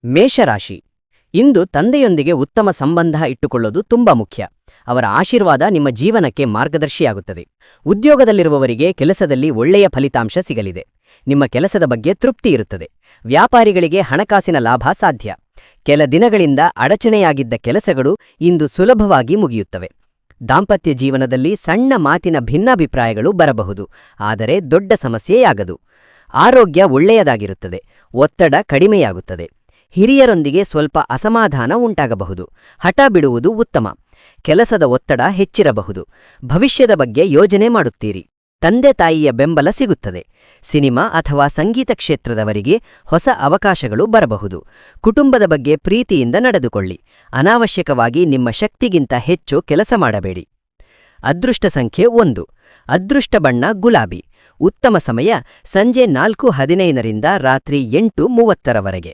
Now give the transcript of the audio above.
ಮೇಷರಾಶಿ. ಇಂದು ತಂದೆಯೊಂದಿಗೆ ಉತ್ತಮ ಸಂಬಂಧ ಇಟ್ಟುಕೊಳ್ಳೋದು ತುಂಬಾ ಮುಖ್ಯ. ಅವರ ಆಶೀರ್ವಾದ ನಿಮ್ಮ ಜೀವನಕ್ಕೆ ಮಾರ್ಗದರ್ಶಿಯಾಗುತ್ತದೆ. ಉದ್ಯೋಗದಲ್ಲಿರುವವರಿಗೆ ಕೆಲಸದಲ್ಲಿ ಒಳ್ಳೆಯ ಫಲಿತಾಂಶ ಸಿಗಲಿದೆ. ನಿಮ್ಮ ಕೆಲಸದ ಬಗ್ಗೆ ತೃಪ್ತಿ ಇರುತ್ತದೆ. ವ್ಯಾಪಾರಿಗಳಿಗೆ ಹಣಕಾಸಿನ ಲಾಭ ಸಾಧ್ಯ. ಕೆಲ ದಿನಗಳಿಂದ ಅಡಚಣೆಯಾಗಿದ್ದ ಕೆಲಸಗಳು ಇಂದು ಸುಲಭವಾಗಿ ಮುಗಿಯುತ್ತವೆ. ದಾಂಪತ್ಯ ಜೀವನದಲ್ಲಿ ಸಣ್ಣ ಮಾತಿನ ಭಿನ್ನಾಭಿಪ್ರಾಯಗಳು ಬರಬಹುದು, ಆದರೆ ದೊಡ್ಡ ಸಮಸ್ಯೆಯಾಗದು. ಆರೋಗ್ಯ ಒಳ್ಳೆಯದಾಗಿರುತ್ತದೆ. ಒತ್ತಡ ಕಡಿಮೆಯಾಗುತ್ತದೆ. ಹಿರಿಯರೊಂದಿಗೆ ಸ್ವಲ್ಪ ಅಸಮಾಧಾನ ಉಂಟಾಗಬಹುದು. ಹಠ ಬಿಡುವುದು ಉತ್ತಮ. ಕೆಲಸದ ಒತ್ತಡ ಹೆಚ್ಚಿರಬಹುದು. ಭವಿಷ್ಯದ ಬಗ್ಗೆ ಯೋಜನೆ ಮಾಡುತ್ತೀರಿ. ತಂದೆ ತಾಯಿಯ ಬೆಂಬಲ ಸಿಗುತ್ತದೆ. ಸಿನಿಮಾ ಅಥವಾ ಸಂಗೀತ ಕ್ಷೇತ್ರದವರಿಗೆ ಹೊಸ ಅವಕಾಶಗಳು ಬರಬಹುದು. ಕುಟುಂಬದ ಬಗ್ಗೆ ಪ್ರೀತಿಯಿಂದ ನಡೆದುಕೊಳ್ಳಿ. ಅನಾವಶ್ಯಕವಾಗಿ ನಿಮ್ಮ ಶಕ್ತಿಗಿಂತ ಹೆಚ್ಚು ಕೆಲಸ ಮಾಡಬೇಡಿ. ಅದೃಷ್ಟ ಸಂಖ್ಯೆ 1. ಅದೃಷ್ಟ ಬಣ್ಣ ಗುಲಾಬಿ. ಉತ್ತಮ ಸಮಯ ಸಂಜೆ 4:15 ರಿಂದ ರಾತ್ರಿ 8:30 ರವರೆಗೆ.